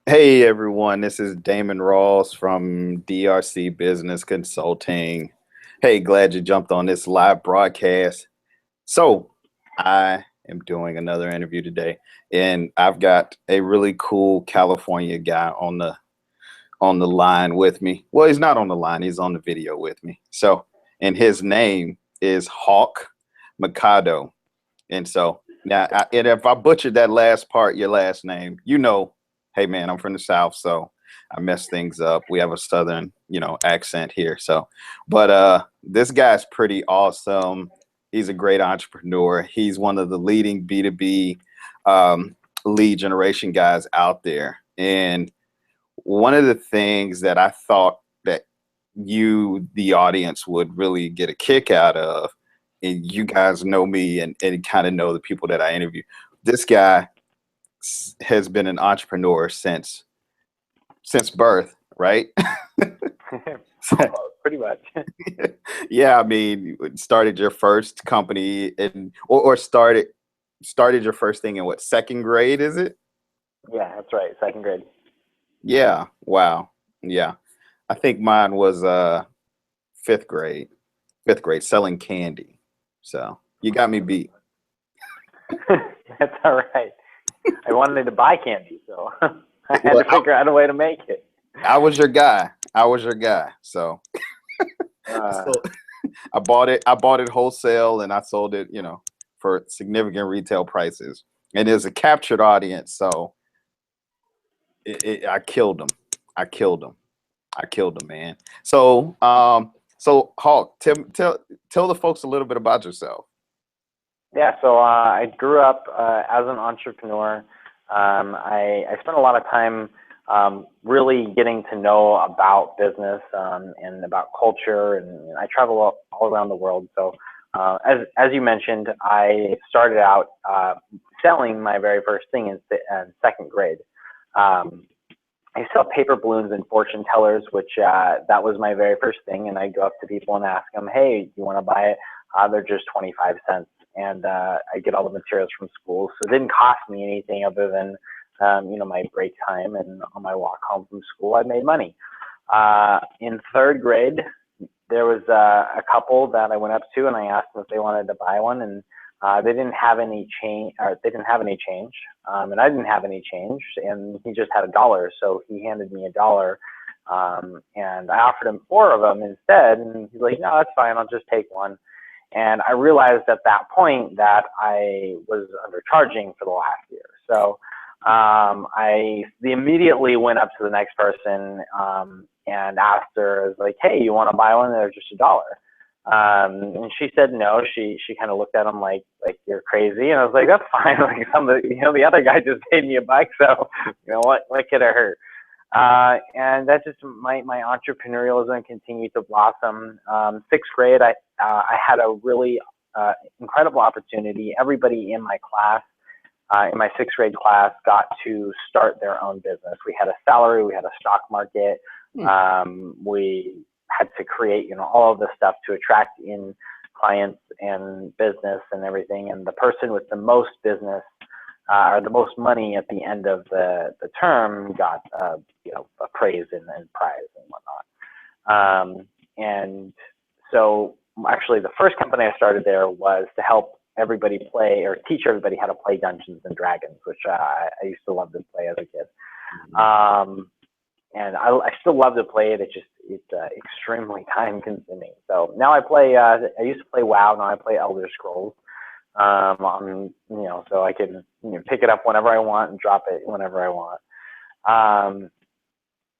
Hey everyone, this is Damon Ross from DRC Business Consulting. Hey, glad you jumped on this live broadcast. So, I am doing another interview today, and I've got a really cool California guy on the line with me. Well, he's not on the line, he's on the video with me. So, and his name is Hawk Mikado. And so now, and if I butchered that last part, your last name, hey man, I'm from the South, so I mess things up. We have a Southern, accent here. So, but this guy's pretty awesome. He's a great entrepreneur. He's one of the leading B2B lead generation guys out there. And one of the things that I thought that you, the audience, would really get a kick out of, and you guys know me and kind of know the people that I interview. This guy has been an entrepreneur since birth, right? Pretty much. Yeah, I mean, you started your first company or started your first thing in what, second grade, is it? Yeah, that's right. Second grade. Yeah. Wow. Yeah. I think mine was fifth grade. Fifth grade selling candy. So you got me beat. That's all right. I wanted to buy candy, so I had Well, to figure out a way to make it. I was your guy. I was your guy. So Uh, so I bought it. I bought it wholesale, and I sold it, for significant retail prices. And there's a captured audience, so I killed them. I killed them. I killed them, man. So Hawk, tell the folks a little bit about yourself. yeah, so I grew up as an entrepreneur. I spent a lot of time really getting to know about business and about culture, and I travel all around the world. So as you mentioned, I started out selling my very first thing in second grade. Um, I sell paper balloons and fortune tellers, which that was my very first thing. And I go up to people and ask them, "Hey, you want to buy it?" They're just 25 cents, and I get all the materials from school, so it didn't cost me anything other than my break time, and on my walk home from school, I made money. In third grade, there was a couple that I went up to and I asked them if they wanted to buy one, and they didn't have any change, or they didn't have any change, and I didn't have any change, and he just had a dollar, so he handed me a dollar, and I offered him four of them instead, and he's like, "No, that's fine, I'll just take one." And I realized at that point that I was undercharging for the last year. So I immediately went up to the next person and asked her, I was like, "Hey, you want to buy one? They're just a dollar." And she said no. She kind of looked at him like you're crazy, and I was like, "That's fine." Like the other guy just paid me $1, so what could it hurt? And that's just my entrepreneurialism continued to blossom. Sixth grade, I had a really incredible opportunity. Everybody in my class, in my sixth grade class, got to start their own business. We had a salary, we had a stock market, we had to create, all of this stuff to attract in clients and business and everything. And the person with the most business or the most money at the end of the term got, a praise and prize and whatnot. And so actually the first company I started there was to help everybody play or teach everybody how to play Dungeons and Dragons, which I used to love to play as a kid. And I still love to play it. It's extremely time consuming. So now I play, I used to play WoW, now I play Elder Scrolls. So I can pick it up whenever I want and drop it whenever I want.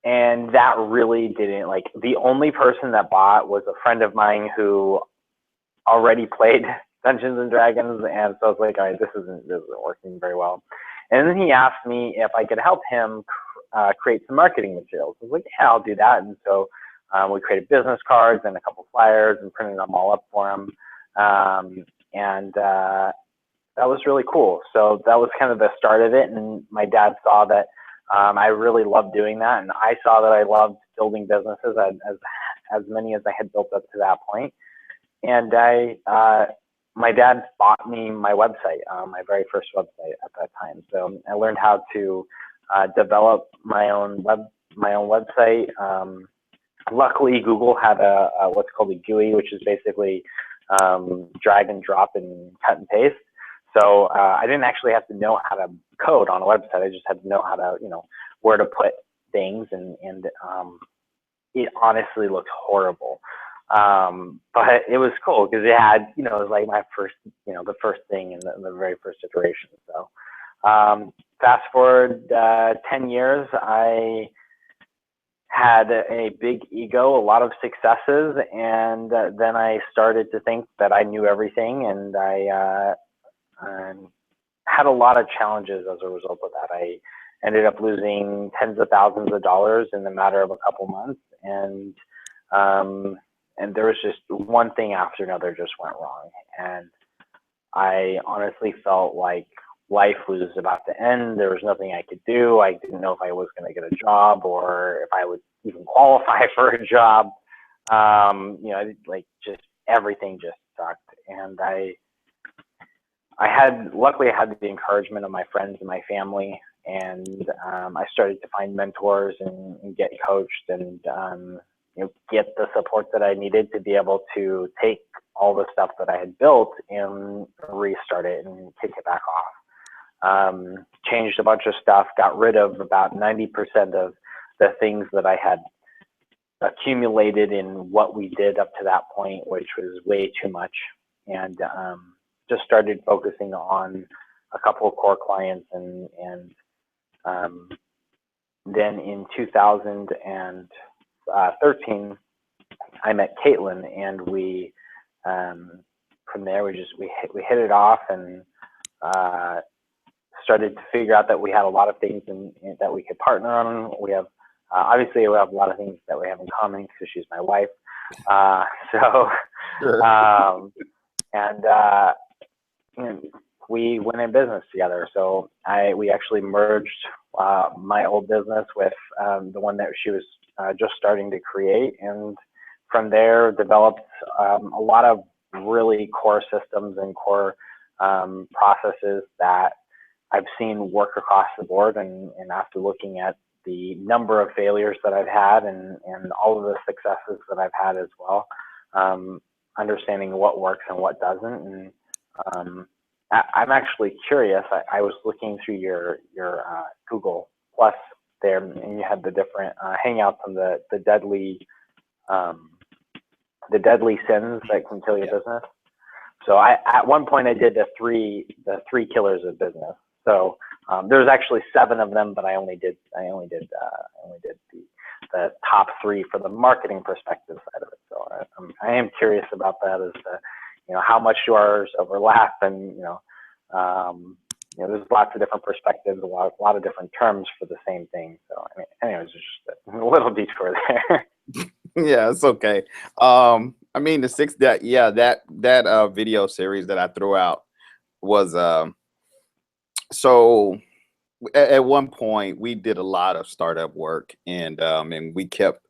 And that really didn't, like, the only person that bought was a friend of mine who already played Dungeons and Dragons, and so I was like, all right, this isn't working very well. And then he asked me if I could help him create some marketing materials. I was like, yeah, I'll do that. And so we created business cards and a couple flyers and printed them all up for him. And that was really cool. So that was kind of the start of it. And my dad saw that I really loved doing that, and I saw that I loved building businesses as many as I had built up to that point. And my dad bought me my website, my very first website at that time. So I learned how to develop my own website. Luckily, Google had a what's called a GUI, which is basically drag and drop and cut and paste. So I didn't actually have to know how to code on a website. I just had to know how to, where to put things, and it honestly looked horrible. But it was cool because it had, it was like my first, the first thing in the very first iteration. So fast forward 10 years, I had a big ego, a lot of successes, and then I started to think that I knew everything, and I had a lot of challenges as a result of that. I ended up losing tens of thousands of dollars in the matter of a couple months, and there was just one thing after another just went wrong, and I honestly felt like life was about to end. There was nothing I could do. I didn't know if I was going to get a job or if I would even qualify for a job. Like just everything just sucked. And luckily I had the encouragement of my friends and my family. And I started to find mentors and get coached and, get the support that I needed to be able to take all the stuff that I had built and restart it and kick it back off. Changed a bunch of stuff, got rid of about 90% of the things that I had accumulated in what we did up to that point, which was way too much, and just started focusing on a couple of core clients, and then in 2013, I met Caitlin, and we from there we hit it off, and started to figure out that we had a lot of things that we could partner on. We have obviously we have a lot of things that we have in common because she's my wife. And we went in business together. So we actually merged my old business with the one that she was just starting to create, and from there developed a lot of really core systems and core processes that I've seen work across the board, and after looking at the number of failures that I've had and all of the successes that I've had as well, understanding what works and what doesn't. And I'm actually curious. I was looking through your Google Plus there, and you had the different hangouts on the deadly sins that can kill your business. So at one point I did the three killers of business. So there's actually 7 of them, but I only did the top 3 for the marketing perspective side of it. So I am curious about that, as to, how much do ours overlap, and there's lots of different perspectives, a lot of different terms for the same thing. So anyways, it's just a little detour there. Yeah, it's okay. I mean, that video series that I threw out was so at one point we did a lot of startup work, and we kept,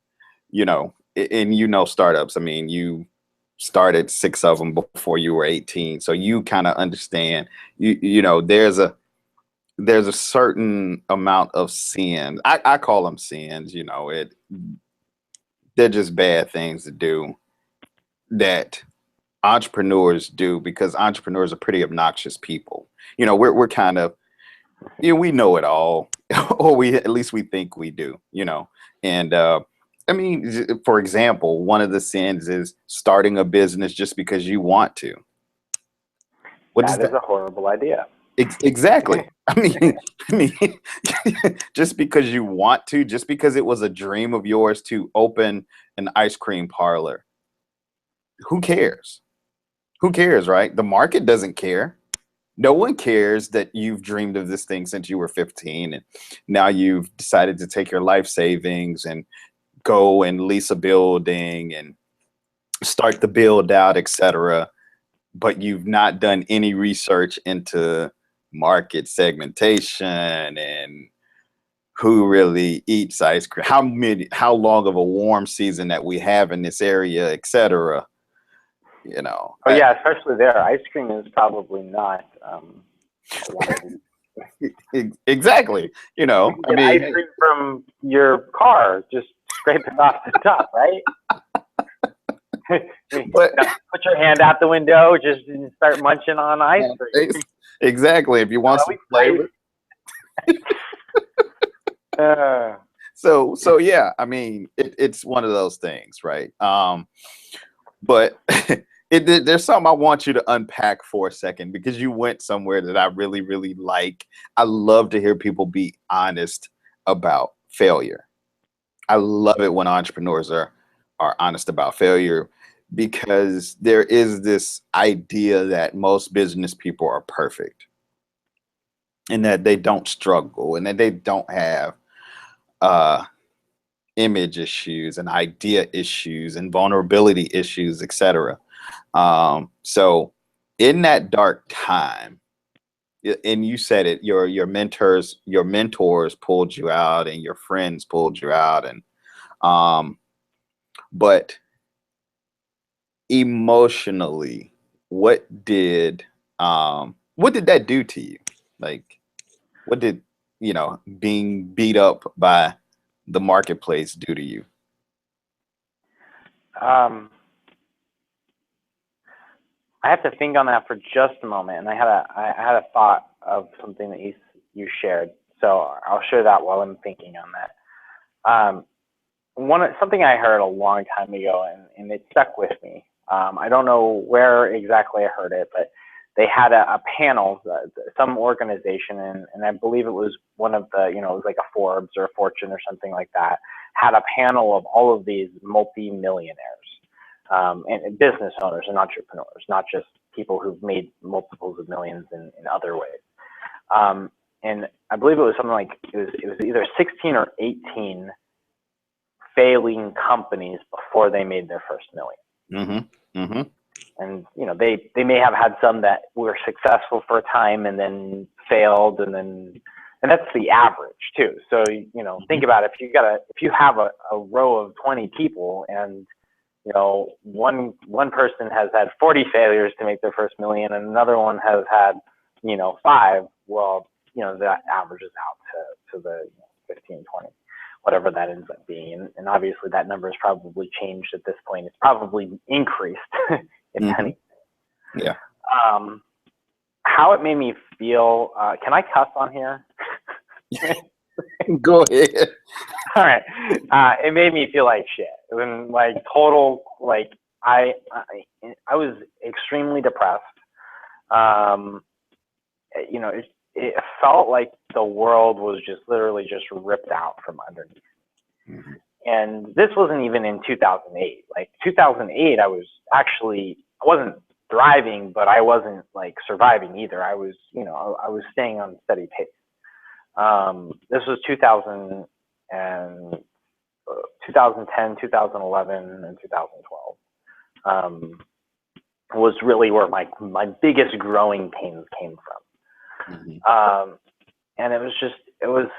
and startups. I mean, you started 6 of them before you were 18, so you kind of understand. There's a certain amount of sins. I call them sins. They're just bad things to do that entrepreneurs do, because entrepreneurs are pretty obnoxious people. We're kind of, we know it all, or at least we think we do, and I mean, for example, one of the sins is starting a business just because you want to. That is a horrible idea. Exactly. I mean, just because you want to, just because it was a dream of yours to open an ice cream parlor, who cares? Who cares, right? The market doesn't care. No one cares that you've dreamed of this thing since you were 15, and now you've decided to take your life savings and go and lease a building and start the build out, etc. But you've not done any research into market segmentation and who really eats ice cream, how long of a warm season that we have in this area, etc. Oh yeah, especially there, ice cream is probably not Exactly. You You know, can I get mean, ice hey, cream from your car. Just scrape it off the top, right? but Put your hand out the window, just start munching on ice cream. exactly. If you want At some least flavor. So yeah, I mean, it's one of those things, right? But there's something I want you to unpack for a second because you went somewhere that I really, really like. I love to hear people be honest about failure. I love it when entrepreneurs are honest about failure because there is this idea that most business people are perfect and that they don't struggle and that they don't have uh image issues and idea issues and vulnerability issues, etc. So in that dark time, and you said it, your mentors pulled you out and your friends pulled you out, and um, but emotionally, what did that do to you? Like, what did being beat up by the marketplace do to you? um, I have to think on that for just a moment, and I had a thought of something that you shared, so I'll share that while I'm thinking on that. Something I heard a long time ago, and it stuck with me. I don't know where exactly I heard it, but they had a panel, some organization, and I believe it was one of the, it was like a Forbes or a Fortune or something like that, had a panel of all of these multi-millionaires, and business owners and entrepreneurs, not just people who've made multiples of millions in other ways. Um, and I believe it was something like it was either 16 or 18 failing companies before they made their first million. Mm-hmm. Mm-hmm. And they may have had some that were successful for a time and then failed, and that's the average too. So think about it. If you have a row of 20 people, and one person has had 40 failures to make their first million and another one has had 5, well, that averages out to the 15, 20, whatever that ends up being. And obviously that number has probably changed at this point. It's probably increased, if Mm-hmm. any. Yeah. Um, how it made me feel, can I cuss on here? Go ahead. All right. It made me feel like shit. When like total, like I was extremely depressed. Um, it felt like the world was just literally just ripped out from underneath. Mm-hmm. And this wasn't even in 2008. Like 2008, I wasn't thriving, but I wasn't like surviving either. I was staying on steady pace. This was 2010, 2011, and 2012. Was really where my biggest growing pains came from. Mm-hmm. And it was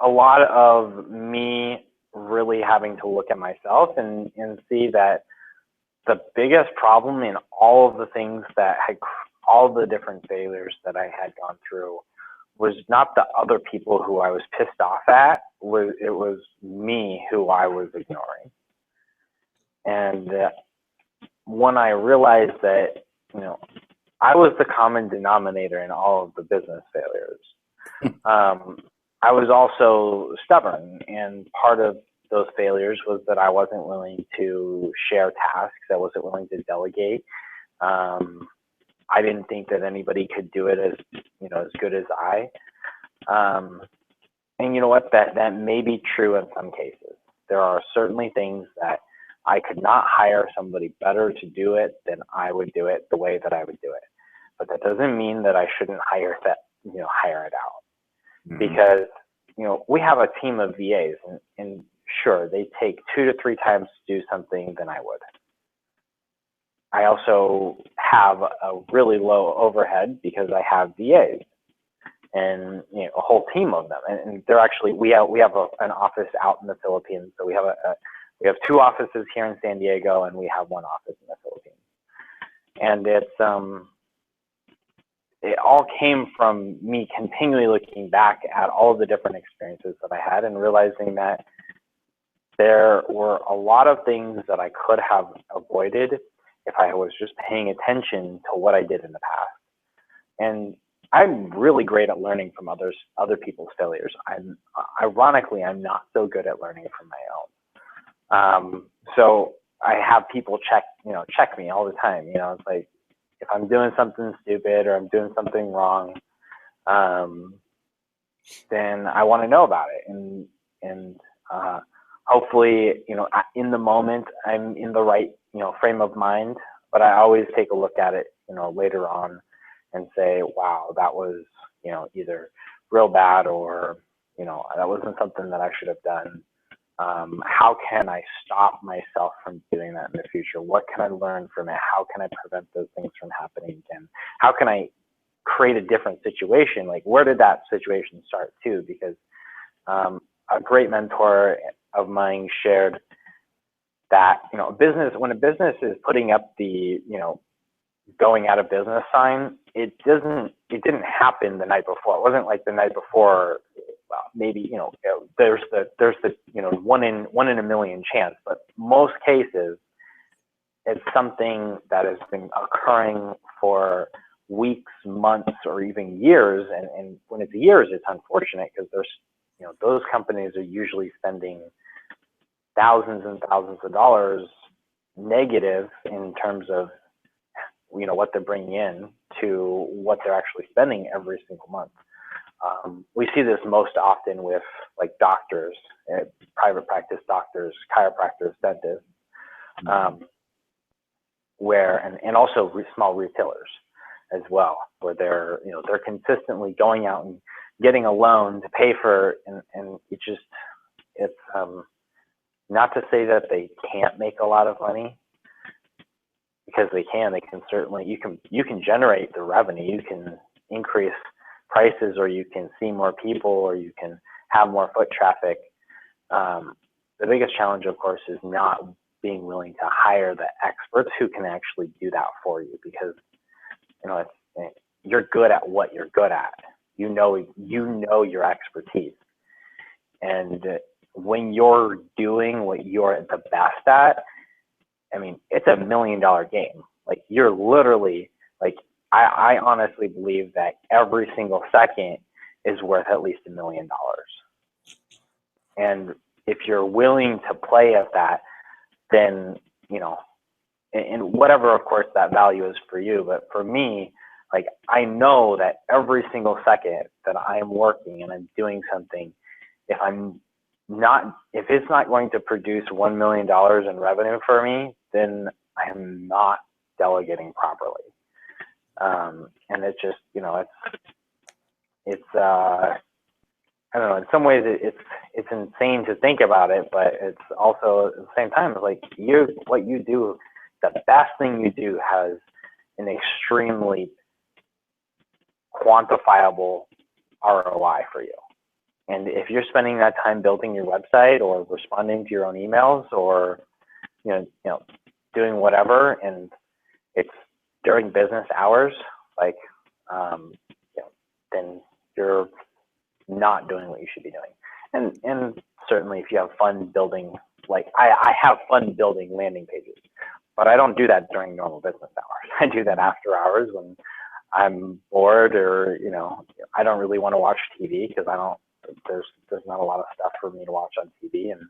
a lot of me really having to look at myself and see that the biggest problem in all of the things all the different failures that I had gone through was not the other people who I was pissed off at. It was me who I was ignoring. And when I realized that, I was the common denominator in all of the business failures, I was also stubborn, and part of those failures was that I wasn't willing to share tasks. I wasn't willing to delegate. I didn't think that anybody could do it as good as I. And you know what? That may be true in some cases. There are certainly things that I could not hire somebody better to do it than I would do it the way that I would do it. But that doesn't mean that I shouldn't hire it out, Mm-hmm. because we have a team of VAs, and sure, they take 2 to 3 times to do something than I would. I also have a really low overhead because I have VAs and a whole team of them, and they're actually we have an office out in the Philippines. So we have 2 offices here in San Diego, and we have 1 office in the Philippines. And it all came from me continually looking back at all of the different experiences that I had and realizing that there were a lot of things that I could have avoided if I was just paying attention to what I did in the past. And I'm really great at learning from other people's failures. Ironically, I'm not so good at learning from my own. So I have people check me all the time. It's like, if I'm doing something stupid or I'm doing something wrong, then I want to know about it. And hopefully, in the moment, I'm in the right, frame of mind, but I always take a look at it, later on and say, wow, that was, either real bad or, that wasn't something that I should have done. How can I stop myself from doing that in the future? What can I learn from it? How can I prevent those things from happening again? How can I create a different situation? Like, where did that situation start too? Because a great mentor of mine shared that, when a business is putting up the, going out of business sign, it didn't happen the night before. It wasn't like the night before. Well, maybe, there's the one in a million chance, but most cases it's something that has been occurring for weeks, months, or even years. And when it's years, it's unfortunate because those companies are usually spending thousands and thousands of dollars negative in terms of what they're bringing in to what they're actually spending every single month. We see this most often with like doctors, private practice doctors, chiropractors, dentists, and also small retailers as well, where they're consistently going out and getting a loan to pay for, and it's not to say that they can't make a lot of money, because they can certainly, you can generate the revenue, you can increase prices, or you can see more people, or you can have more foot traffic. The biggest challenge, of course, is not being willing to hire the experts who can actually do that for you, because you're good at what you're good at. You know your expertise, and when you're doing what you're the best at, I mean, it's $1 million game. Like, you're literally, like, I honestly believe that every single second is worth at least $1 million. And if you're willing to play at that, then, and whatever, of course, that value is for you. But for me, like, I know that every single second that I'm working and I'm doing something, if it's not going to produce $1 million in revenue for me, then I am not delegating properly. And it's just, it's I don't know, in some ways it's insane to think about it, but it's also at the same time, like, what you do, the best thing you do has an extremely quantifiable ROI for you. And if you're spending that time building your website or responding to your own emails or, doing whatever, and it's during business hours, like, then you're not doing what you should be doing. And certainly if you have fun building, like I have fun building landing pages, but I don't do that during normal business hours. I do that after hours when I'm bored, or, I don't really want to watch TV because there's not a lot of stuff for me to watch on TV, and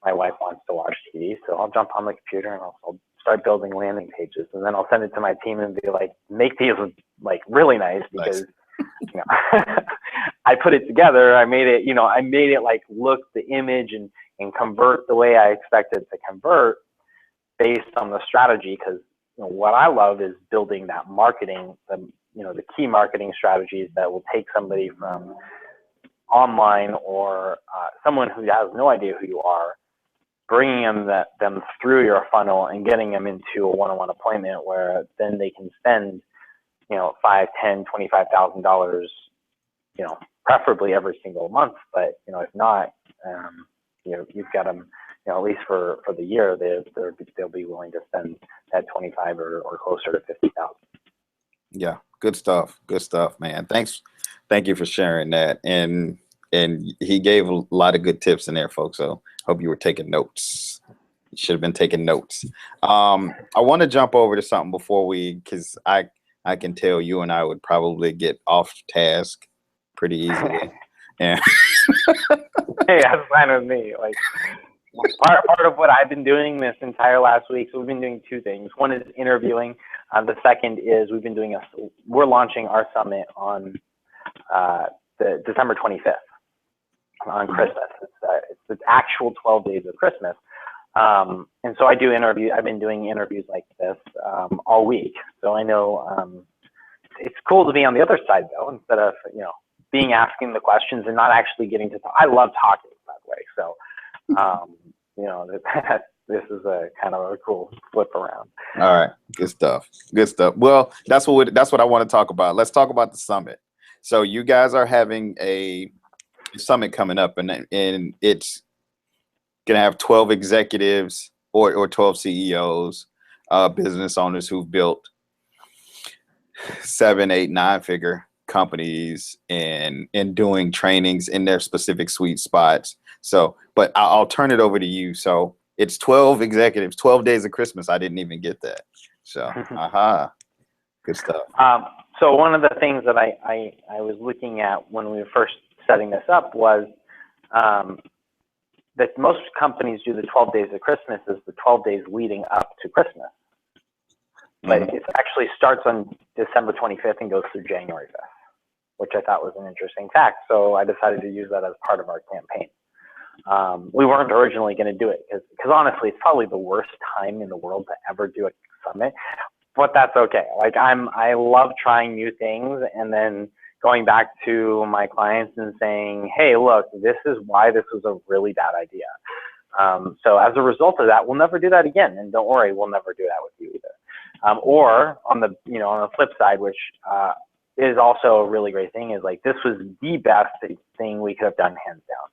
my wife wants to watch TV. So I'll jump on the computer and I'll start building landing pages, and then I'll send it to my team and be like, make these like really nice, because I put it together. I made it like look the image and convert the way I expected to convert based on the strategy. Because what I love is building that marketing, the key marketing strategies that will take somebody from online or someone who has no idea who you are, bringing them through your funnel and getting them into a one-on-one appointment where then they can spend, $5, $10, $25,000, preferably every single month. But, if not, you've got them, at least for the year, they'll be willing to spend that 25 or closer to 50,000. Yeah, Good stuff, man. Thank you for sharing that. And he gave a lot of good tips in there, folks. So hope you were taking notes. You should have been taking notes. I want to jump over to something before because I can tell you and I would probably get off task pretty easily. And Hey, that's fine with me. Like part of what I've been doing this entire last week. So we've been doing two things. One is interviewing. The second is we're launching our summit on the December 25th on Christmas. It's actual 12 days of Christmas. And so I've been doing interviews like this all week. So I know it's cool to be on the other side though, instead of, being asking the questions and not actually getting to talk. I love talking, by the way. So, this is a kind of a cool flip around. all right, good stuff. Good stuff. Well, that's what I want to talk about. Let's talk about the summit. So you guys are having a summit coming up, and it's gonna have 12 executives or 12 CEOs, business owners who've built 7, 8, 9-figure companies and doing trainings in their specific sweet spots. So, but I'll turn it over to you. So it's 12 executives, 12 days of Christmas. I didn't even get that. So, good stuff. So one of the things that I was looking at when we were first setting this up was that most companies do the 12 days of Christmas as the 12 days leading up to Christmas. But it actually starts on December 25th and goes through January 5th, which I thought was an interesting fact. So I decided to use that as part of our campaign. We weren't originally going to do it because honestly, it's probably the worst time in the world to ever do a summit, but that's okay. Like I love trying new things and then going back to my clients and saying, hey, look, this is why this was a really bad idea. So as a result of that, we'll never do that again. And don't worry, we'll never do that with you either. Or on the flip side, which is also a really great thing, is like this was the best thing we could have done hands down.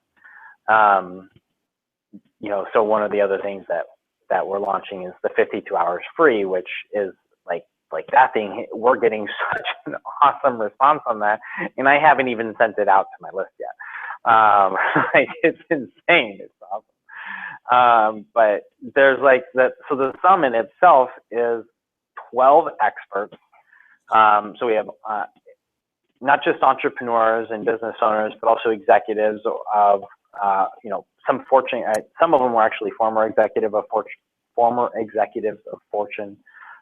So one of the other things that we're launching is the 52 hours free, which is like that thing. We're getting such an awesome response on that, and I haven't even sent it out to my list yet. It's insane. It's awesome. But there's like that. So the summit itself is 12 experts. So we have not just entrepreneurs and business owners, but also executives of some Fortune. Some of them were actually former executives of Fortune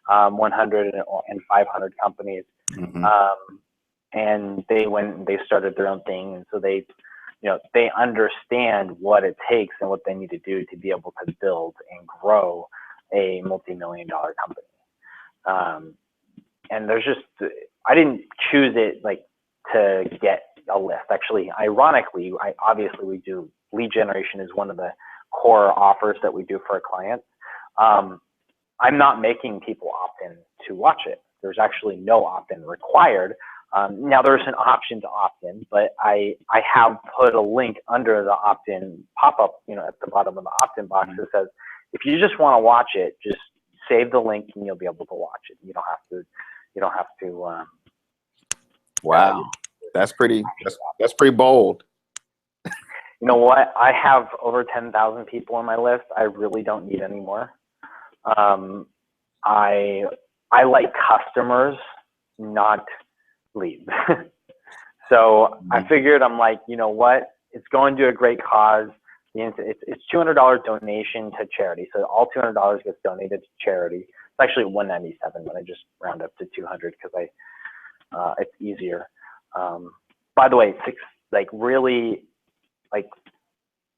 100 and 500 companies. And they started their own thing, and so they understand what it takes and what they need to do to be able to build and grow a multi-million-dollar company. And there's I didn't choose it to get a list. Actually, ironically, obviously we do lead generation is one of the core offers that we do for our clients. I'm not making people opt in to watch it. There's actually no opt-in required. Now there's an option to opt in, but I have put a link under the opt-in pop-up, at the bottom of the opt-in box that says, if you just want to watch it, just save the link and you'll be able to watch it. You don't have to. Wow, that's pretty bold. You know what? I have over 10,000 people on my list. I really don't need any more. I like customers, not leads. So I figured, I'm like, you know what? It's going to a great cause. It's $200 donation to charity. So all $200 gets donated to charity. It's actually $197, but I just round up to 200 because it's easier. By the way,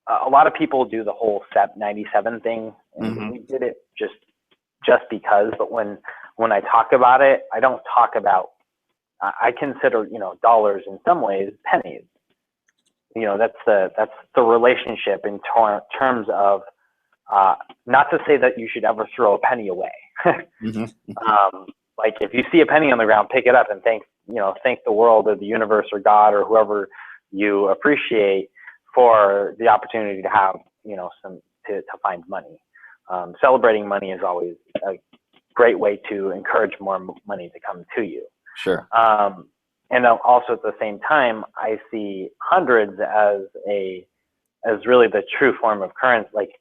a lot of people do the whole SEP 97 thing, and we did it just because. But when I talk about it, I don't talk about. I consider dollars in some ways pennies. That's the relationship in terms of not to say that you should ever throw a penny away. Like if you see a penny on the ground, pick it up and thank the world or the universe or God or whoever you appreciate for the opportunity to have to find money. Celebrating money is always a great way to encourage more money to come to you. Sure. And also at the same time, I see hundreds as really the true form of currency. Like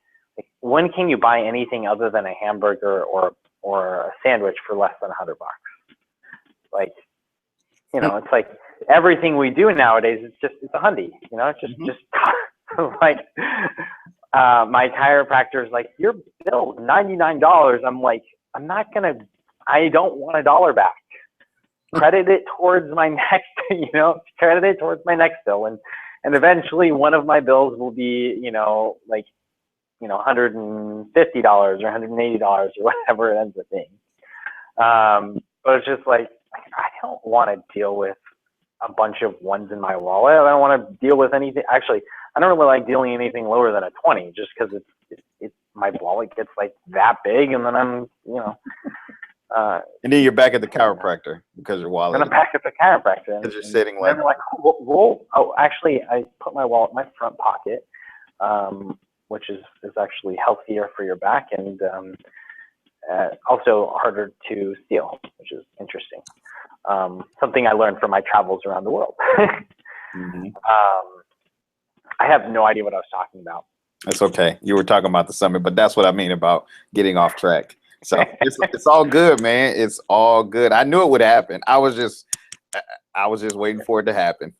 when can you buy anything other than a hamburger or a sandwich for less than $100? Like, it's like everything we do nowadays, it's a hundy, it's just like, my chiropractor is like, your bill $99. I'm like, I don't want $1 back. Credit it towards my next, credit it towards my next bill. And eventually one of my bills will be, like, $150 or $180 or whatever it ends up being. But it's just like, I don't want to deal with a bunch of ones in my wallet. I don't want to deal with anything. Actually, I don't really like dealing anything lower than a 20, just because it's my wallet gets like that big, and then I'm, and then you're back at the chiropractor because your wallet. And I'm back at the chiropractor. Because you're sitting like. They're like, oh, actually, I put my wallet in my front pocket, which is actually healthier for your back and also harder to steal, which is interesting. Something I learned from my travels around the world. Mm-hmm. I have no idea what I was talking about. That's okay. You were talking about the summit, but that's what I mean about getting off track. So it's all good, man. It's all good. I knew it would happen. I was just waiting for it to happen.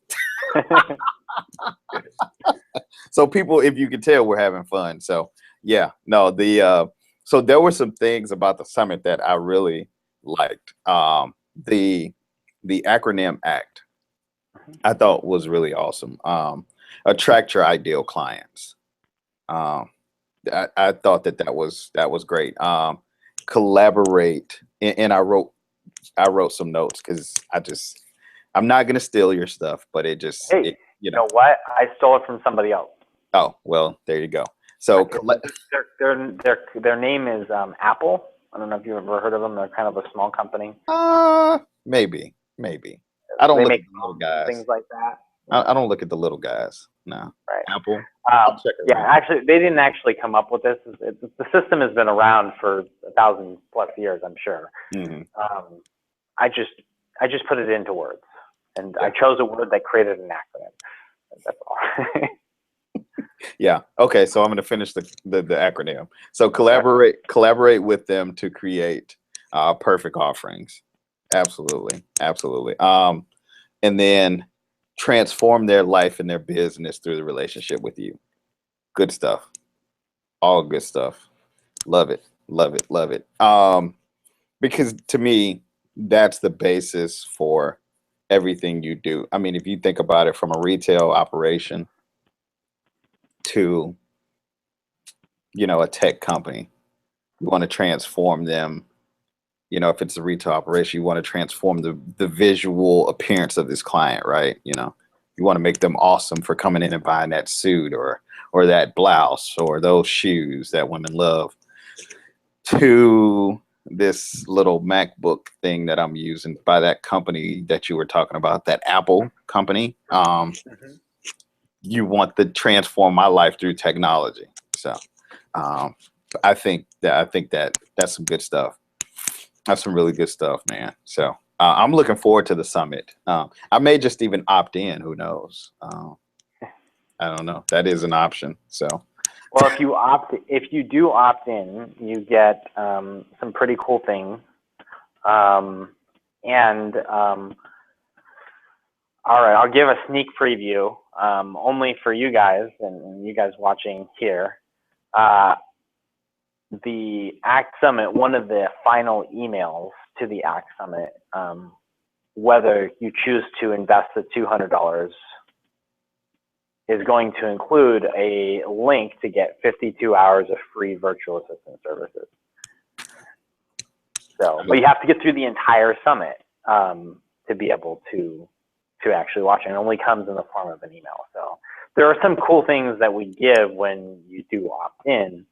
So people, if you can tell, we're having fun. So yeah, no, so there were some things about the summit that I really liked. The acronym ACT I thought was really awesome. Attract your ideal clients. I thought that was great. Collaborate, and I wrote some notes because I'm not gonna steal your stuff, but Hey, you know what? I stole it from somebody else. Oh, well, there you go. So their name is Apple. I don't know if you've ever heard of them. They're kind of a small company. Maybe. I don't look at the little guys. Things like that. I don't look at the little guys. No. Right. Apple. Yeah, actually, they didn't actually come up with this. The system has been around for 1,000+ years, I'm sure. Mm-hmm. I just put it into words, and I chose a word that created an acronym. That's all. Yeah. Okay. So I'm going to finish the acronym. So collaborate with them to create perfect offerings. Absolutely. And then transform their life and their business through the relationship with you. Good stuff. All good stuff. Love it. Because to me, that's the basis for everything you do. I mean, if you think about it from a retail operation to, a tech company, you want to transform them. If it's a retail operation, you want to transform the visual appearance of this client, right? You want to make them awesome for coming in and buying that suit or that blouse or those shoes that women love. To this little MacBook thing that I'm using by that company that you were talking about, that Apple company. You want to transform my life through technology. So I think that's some good stuff. That's some really good stuff, man. So I'm looking forward to the summit. I may just even opt in. Who knows? I don't know. That is an option. So. Well, if you do opt in, you get some pretty cool things. All right, I'll give a sneak preview, only for you guys and you guys watching here. The ACT Summit, one of the final emails to the ACT Summit, whether you choose to invest the $200, is going to include a link to get 52 hours of free virtual assistant services. So, but you have to get through the entire summit to be able to actually watch it. It only comes in the form of an email. So there are some cool things that we give when you do opt in.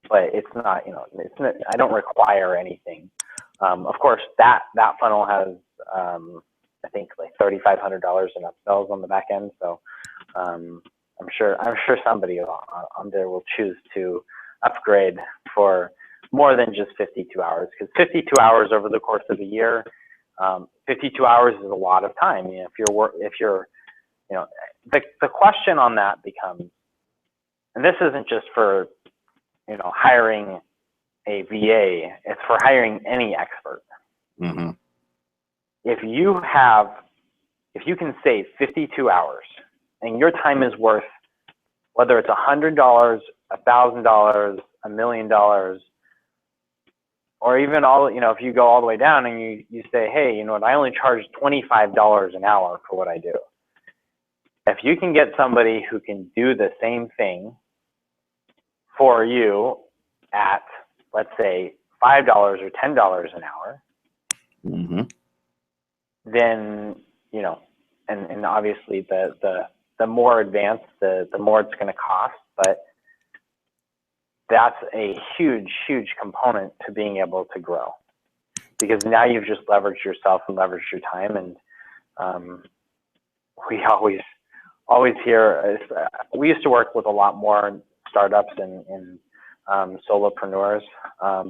But it's not, I don't require anything. Of course, that funnel has, I think, like $3,500 in upsells on the back end. So I'm sure somebody on there will choose to upgrade for more than just 52 hours, because 52 hours over the course of a year, 52 hours is a lot of time. You know, if you're, you know, the question on that becomes, and this isn't just for, you know, hiring a VA, it's for hiring any expert. Mm-hmm. If you can save 52 hours and your time is worth, whether it's $100, $1,000, $1 million, or even all, you know, if you go all the way down and you say, hey, you know what, I only charge $25 an hour for what I do. If you can get somebody who can do the same thing for you at, let's say, $5 or $10 an hour, Mm-hmm. then, you know, and obviously the more advanced, the more it's going to cost, but that's a huge, huge component to being able to grow, because now you've just leveraged yourself and leveraged your time. And we always hear, we used to work with a lot more startups and solopreneurs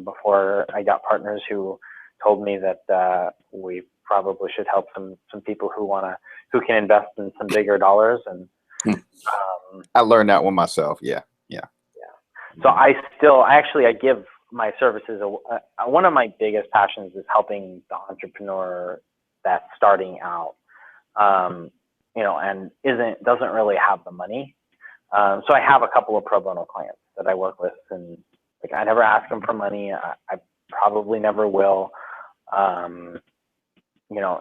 before I got partners who told me that we probably should help some people who can invest in some bigger dollars. And I learned that one myself. Yeah. So I give my services. One of my biggest passions is helping the entrepreneur that's starting out, you know, and doesn't really have the money. So I have a couple of pro bono clients that I work with, and like, I never ask them for money. I probably never will, you know,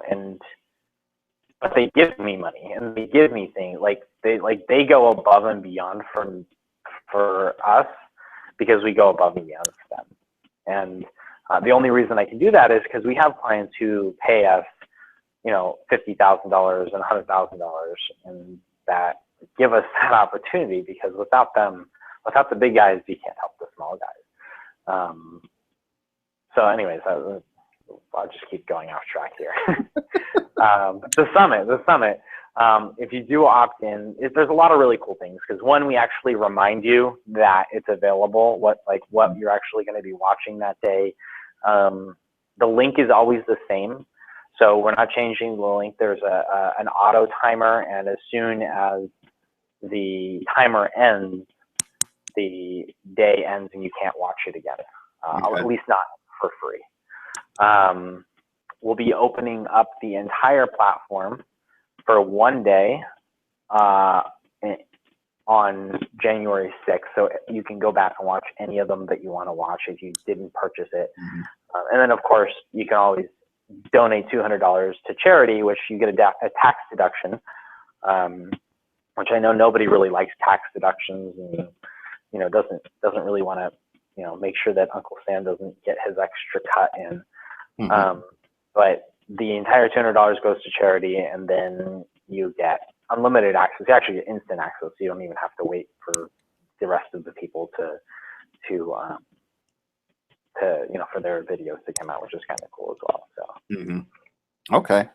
but they give me money and they give me things, they go above and beyond for us, because we go above and beyond for them. And the only reason I can do that is because we have clients who pay us, you know, $50,000 and $100,000, and that give us that opportunity, because without the big guys, you can't help the small guys. So anyways, I'll just keep going off track here. The summit. If you do opt in, there's a lot of really cool things, because one, we actually remind you that it's available, what you're actually going to be watching that day. The link is always the same, so we're not changing the link. There's an auto timer, and as soon as the timer ends, the day ends and you can't watch it again, Okay. at least not for free. We'll be opening up the entire platform for one day on January 6th. So you can go back and watch any of them that you want to watch if you didn't purchase it. Mm-hmm. And then, of course, you can always donate $200 to charity, which you get a tax deduction, which I know nobody really likes tax deductions, and, you know, doesn't really want to, you know, make sure that Uncle Sam doesn't get his extra cut in. Mm-hmm. But the entire $200 goes to charity, and then you get unlimited access. You actually get instant access, so you don't even have to wait for the rest of the people to you know, for their videos to come out, which is kind of cool as well. So. Mm-hmm. Okay,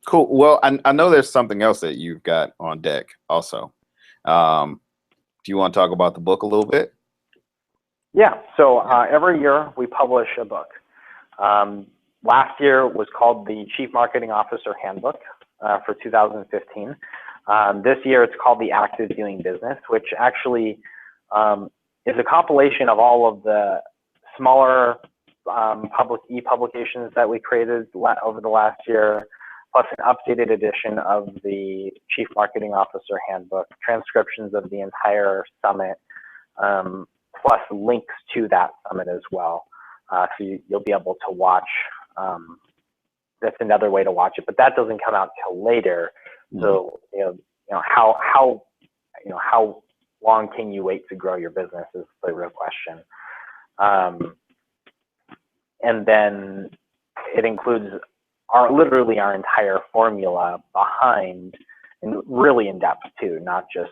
cool. Well, I know there's something else that you've got on deck also. Do you want to talk about the book a little bit? Yeah. So every year we publish a book. Last year was called the Chief Marketing Officer Handbook for 2015. This year it's called the Act of Doing Business, which actually is a compilation of all of the smaller public e-publications that we created over the last year, plus an updated edition of the Chief Marketing Officer Handbook, transcriptions of the entire summit, plus links to that summit as well. So you'll be able to watch. That's another way to watch it, but that doesn't come out till later. Mm-hmm. So you know how long can you wait to grow your business is the real question. And then it includes literally our entire formula behind, and really in depth too, not just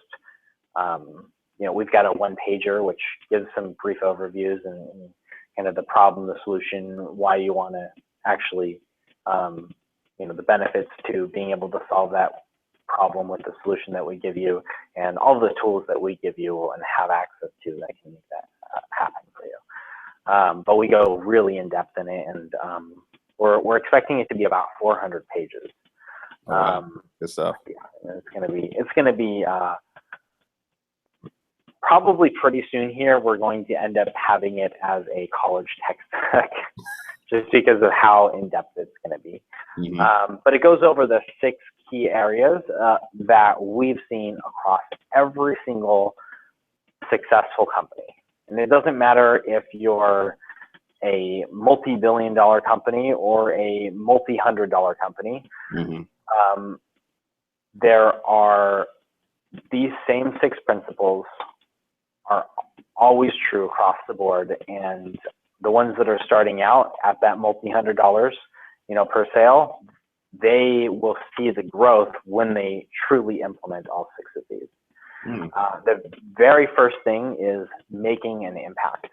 you know, we've got a one-pager which gives some brief overviews and kind of the problem, the solution, why you want to actually, you know, the benefits to being able to solve that problem with the solution that we give you, and all the tools that we give you and have access to that can make that happen for you. but we go really in depth in it, and we're expecting it to be about 400 pages. Oh, wow. Good stuff. Yeah, and it's gonna be probably pretty soon here. We're going to end up having it as a college textbook, just because of how in depth it's going to be. But it goes over the 6 key areas that we've seen across every single successful company. And it doesn't matter if you're a multi-billion-dollar company or a multi-hundred-dollar company. There are these same 6 principles are always true across the board, and the ones that are starting out at that multi-hundred dollars, per sale, they will see the growth when they truly implement all 6 of these. The very first thing is making an impact,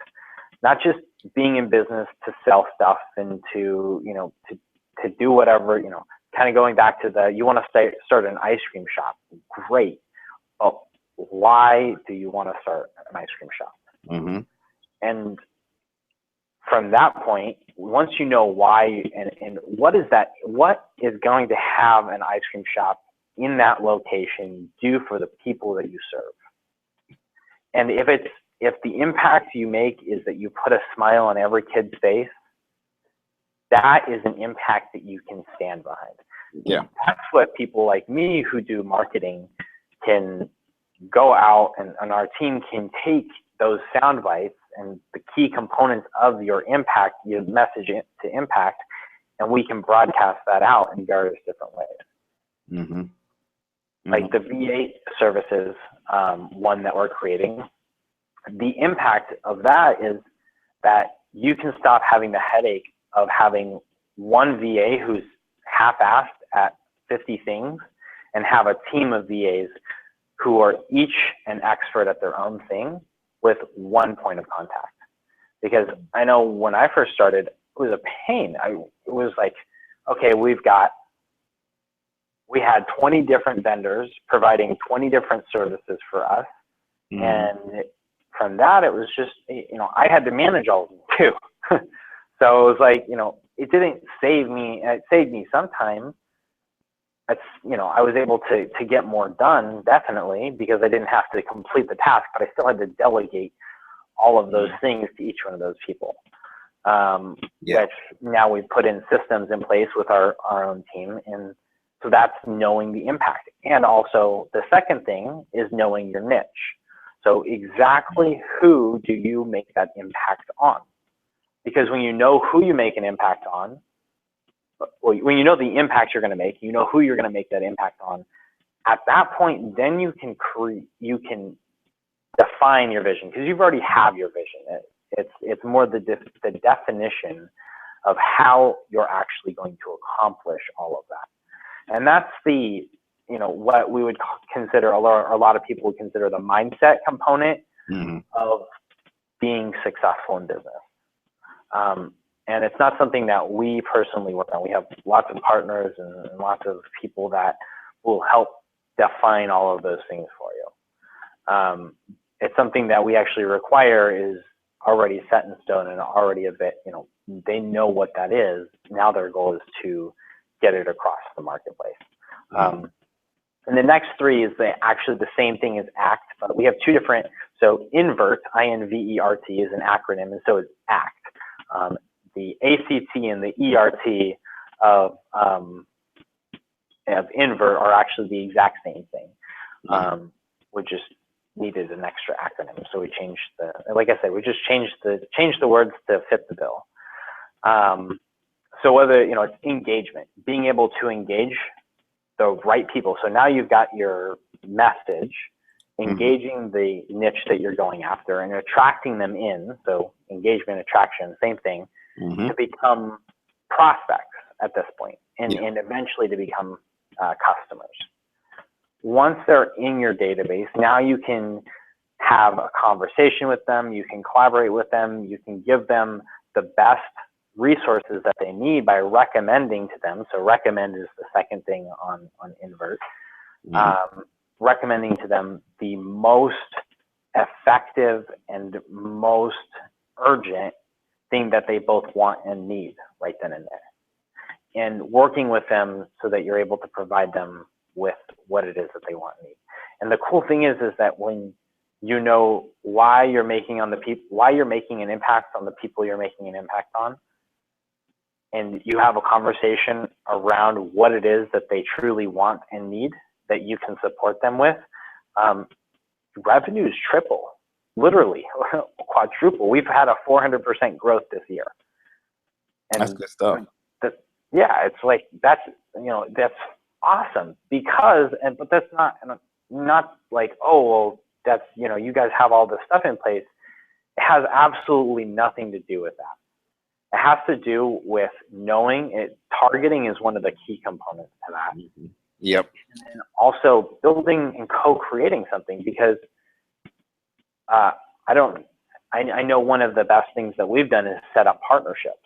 not just being in business to sell stuff and to do whatever, kind of going back to you want to start an ice cream shop. Great. Well, why do you want to start an ice cream shop? And from that point, once you know why and what is going to have an ice cream shop in that location do for the people that you serve. And if the impact you make is that you put a smile on every kid's face, that is an impact that you can stand behind. Yeah. That's what people like me who do marketing can go out, and our team can take those sound bites and the key components of your impact, your message to impact, and we can broadcast that out in various different ways. Like the VA services, one that we're creating, the impact of that is that you can stop having the headache of having one VA who's half-assed at 50 things and have a team of VAs who are each an expert at their own thing with one point of contact. Because I know when I first started, it was a pain. It was like, okay, we had 20 different vendors providing 20 different services for us. And from that, it was just, I had to manage all of them too. So it was like, it didn't save me. It saved me some time. I was able to get more done, definitely, because I didn't have to complete the task, but I still had to delegate all of those things to each one of those people. Which now we've put in systems in place with our own team. And so that's knowing the impact. And also the second thing is knowing your niche. So exactly who do you make that impact on? Because when you know who you make an impact on, when you know the impact you're going to make, you know who you're going to make that impact on. At that point, then you can define your vision, because you've already have your vision. It's more the definition of how you're actually going to accomplish all of that. And that's what we would consider, a lot of people would consider the mindset component of being successful in business. And it's not something that we personally work on. We have lots of partners and lots of people that will help define all of those things for you. It's something that we actually require is already set in stone and already a bit, they know what that is. Now their goal is to get it across the marketplace. And the next 3 is actually the same thing as ACT, but we have 2 different. So INVERT, INVERT, is an acronym, and so is ACT. The ACT and the ERT of invert are actually the exact same thing. We just needed an extra acronym, so we changed like I said, we just changed the words to fit the bill. So whether it's engagement, being able to engage the right people. So now you've got your message, engaging the niche that you're going after, and attracting them in. So engagement, attraction, same thing. To become prospects at this point, and eventually to become customers. Once they're in your database, now you can have a conversation with them, you can collaborate with them, you can give them the best resources that they need by recommending to them. So recommend is the second thing on invert. Recommending to them the most effective and most urgent thing that they both want and need right then and there, and working with them so that you're able to provide them with what it is that they want and need. And the cool thing is that when you know why you're making an impact on the people you're making an impact on, and you have a conversation around what it is that they truly want and need that you can support them with, revenues triple, literally quadruple. We've had a 400% growth this year. And that's good stuff. Yeah, it's like, that's awesome, because, but that's not like, oh, well, that's, you guys have all this stuff in place. It has absolutely nothing to do with that. It has to do with knowing it. Targeting is one of the key components to that. Mm-hmm. Yep. And also building and co-creating something, because I know one of the best things that we've done is set up partnerships.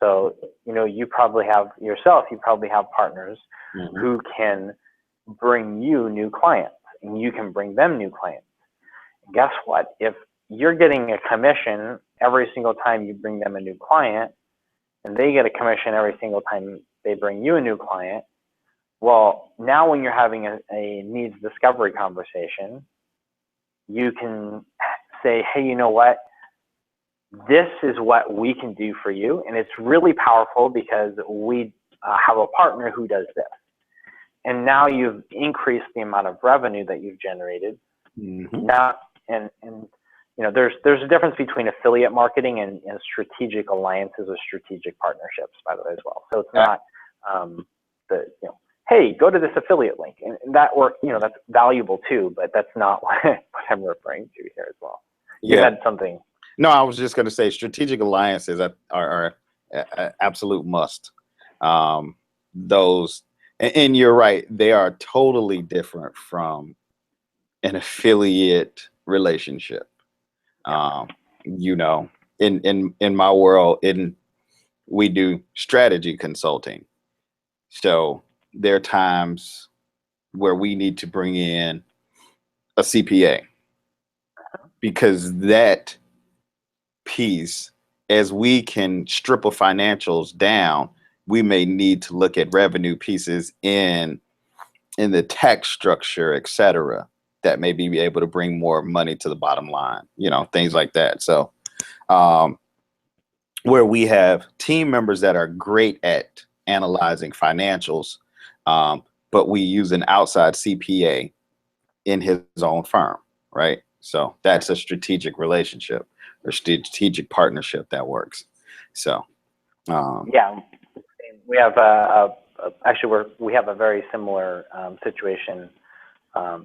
So, you probably have partners mm-hmm. who can bring you new clients, and you can bring them new clients. And guess what? If you're getting a commission every single time you bring them a new client, and they get a commission every single time they bring you a new client, well, now when you're having a needs discovery conversation, you can say, hey, you know what? This is what we can do for you. And it's really powerful because we have a partner who does this. And now you've increased the amount of revenue that you've generated. Mm-hmm. Now, and there's a difference between affiliate marketing and strategic alliances or strategic partnerships, by the way, as well. So it's not hey, go to this affiliate link, and that work, that's valuable too, but that's not what I'm referring to here as well. You had something. No, I was just going to say strategic alliances are absolute must. Those, and you're right, they are totally different from an affiliate relationship. In my world, we do strategy consulting. So there are times where we need to bring in a CPA, because that piece, as we can strip a financials down, we may need to look at revenue pieces in the tax structure, et cetera, that may be able to bring more money to the bottom line, things like that. So where we have team members that are great at analyzing financials, but we use an outside CPA in his own firm, right? So that's a strategic relationship or strategic partnership that works. So we have we have a very similar situation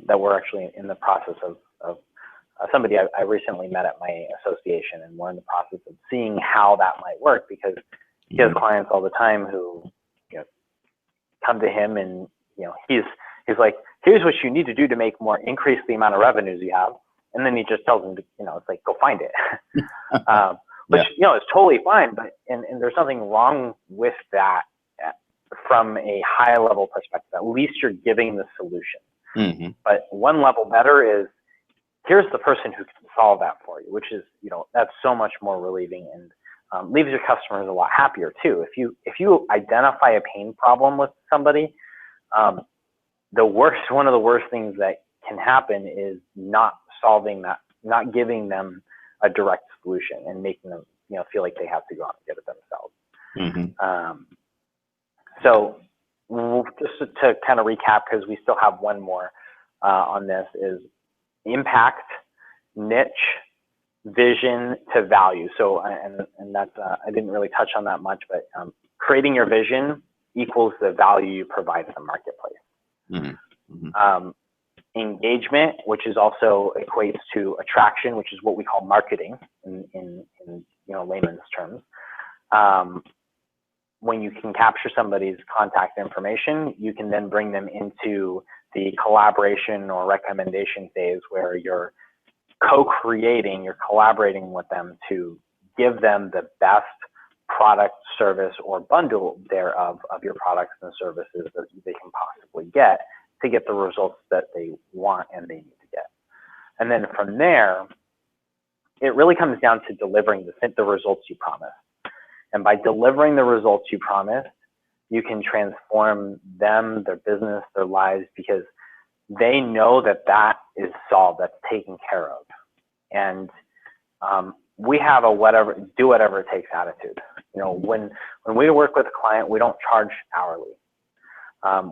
that we're actually in the process of somebody I recently met at my association, and we're in the process of seeing how that might work, because he has clients all the time who come to him, and he's like, here's what you need to do to increase the amount of revenues you have, and then he just tells them to, it's like, go find it. Which is totally fine, but and there's nothing wrong with that from a high level perspective. At least you're giving the solution. Mm-hmm. But one level better is, here's the person who can solve that for you, which is, that's so much more relieving, and leaves your customers a lot happier too. If you identify a pain problem with somebody, one of the worst things that can happen is not solving that, not giving them a direct solution, and making them, feel like they have to go out and get it themselves. Mm-hmm. So just to kind of recap, because we still have one more on this, is impact, niche, vision to value. So, and that's, I didn't really touch on that much, but creating your vision equals the value you provide in the marketplace. Mm-hmm. Mm-hmm. Engagement, which is also equates to attraction, which is what we call marketing in layman's terms. When you can capture somebody's contact information, you can then bring them into the collaboration or recommendation phase, where you're co-creating, you're collaborating with them to give them the best product, service, or bundle thereof of your products and services that they can possibly get to get the results that they want and they need to get. And then from there, it really comes down to delivering the results you promise. And by delivering the results you promised, you can transform them, their business, their lives, because they know that that is solved, that's taken care of. And we have a do whatever it takes attitude. You know, when we work with a client, we don't charge hourly.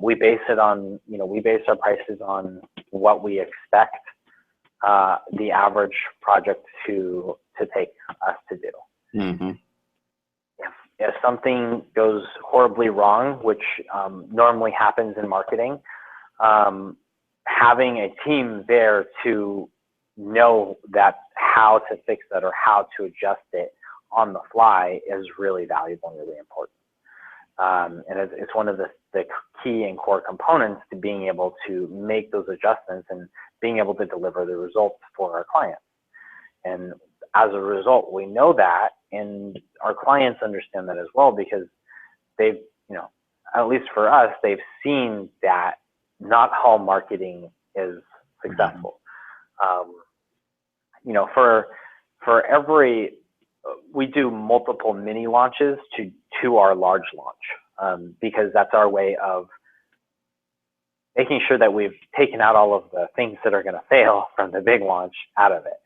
We base our prices on what we expect the average project to take us to do. Mm-hmm. If something goes horribly wrong, which normally happens in marketing, having a team there to know that how to fix that or how to adjust it on the fly is really valuable and really important. And it's one of the key and core components to being able to make those adjustments and being able to deliver the results for our clients. And as a result, we know that, and our clients understand that as well, because they've, at least for us, they've seen that not all marketing is successful. For every, we do multiple mini launches to our large launch, because that's our way of making sure that we've taken out all of the things that are going to fail from the big launch out of it.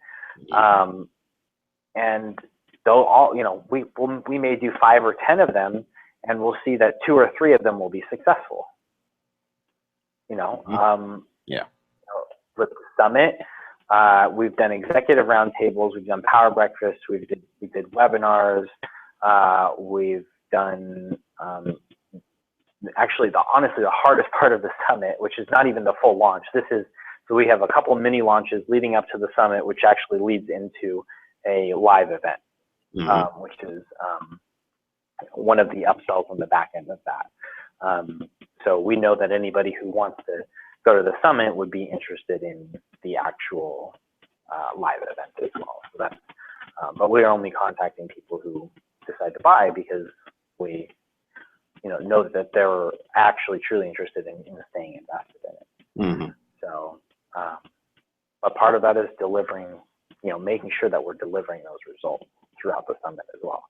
And though we may do 5 or 10 of them, and we'll see that 2 or 3 of them will be successful. With the summit, we've done executive roundtables, we've done power breakfasts, we did webinars, we've done actually honestly the hardest part of the summit, which is not even the full launch. So we have a couple of mini launches leading up to the summit, which actually leads into a live event, which is one of the upsells on the back end of that. So we know that anybody who wants to go to the summit would be interested in the actual live event as well. So that's, but we're only contacting people who decide to buy because we, know that they're actually truly interested in staying invested in it. So, but part of that is delivering, making sure that we're delivering those results throughout the summit as well.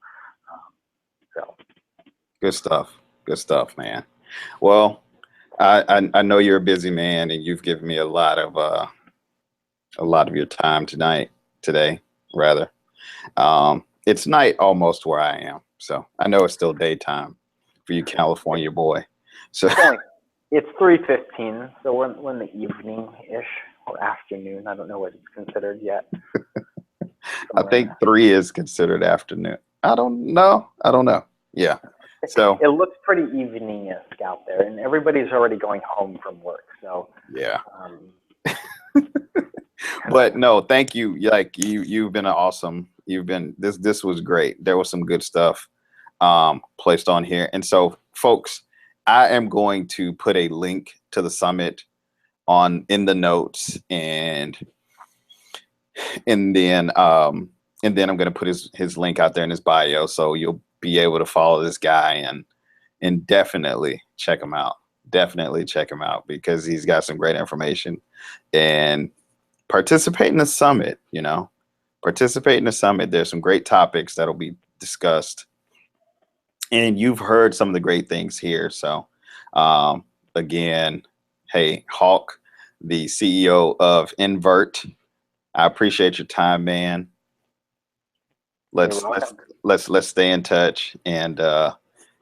Good stuff, man. Well, I know you're a busy man, and you've given me a lot of your time today. It's night almost where I am, so I know it's still daytime for you, California boy. So it's 3:15, so we're in the evening-ish or afternoon. I don't know what it's considered yet. I think 3 is considered afternoon. I don't know. Yeah. So it looks pretty evening-esque out there, and everybody's already going home from work. So yeah. But no, thank you. Like you've been awesome. This was great. There was some good stuff placed on here. And so folks, I am going to put a link to the summit in the notes, and then I'm going to put his link out there in his bio, so you'll be able to follow this guy and definitely check him out. Definitely check him out, because he's got some great information. And participate in the summit, participate in the summit. There's some great topics that'll be discussed, and you've heard some of the great things here. So again, hey, Hawk, the CEO of Invert, I appreciate your time, man. Let's stay in touch, and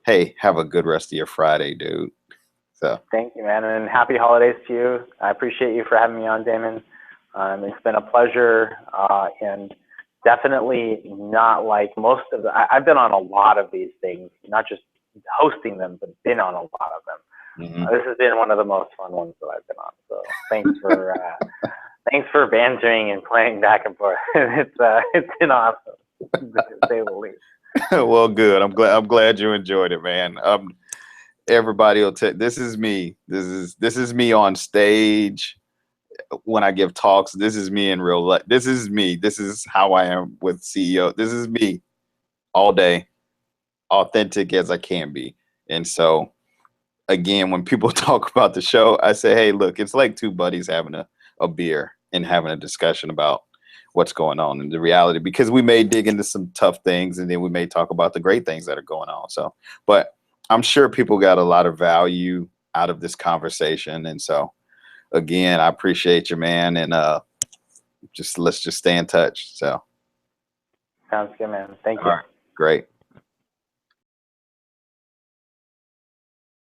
hey, have a good rest of your Friday, dude. So thank you, man, and happy holidays to you. I appreciate you for having me on, Damon. It's been a pleasure, and definitely not like most of I've been on a lot of these things, not just hosting them, but been on a lot of them. This has been one of the most fun ones that I've been on. So thanks for bantering and playing back and forth. It's been awesome, to say the least. Well, good. I'm glad you enjoyed it, man. Everybody will take. This is me. This is me on stage when I give talks. This is me in real life. This is me. This is how I am with CEO. This is me all day, authentic as I can be. And so, again, when people talk about the show, I say, hey, look, it's like two buddies having a beer and having a discussion about what's going on in the reality, because we may dig into some tough things and then we may talk about the great things that are going on. So, but I'm sure people got a lot of value out of this conversation. And so again, I appreciate you, man. And let's just stay in touch. So Sounds good, man. Thank all you. right, great.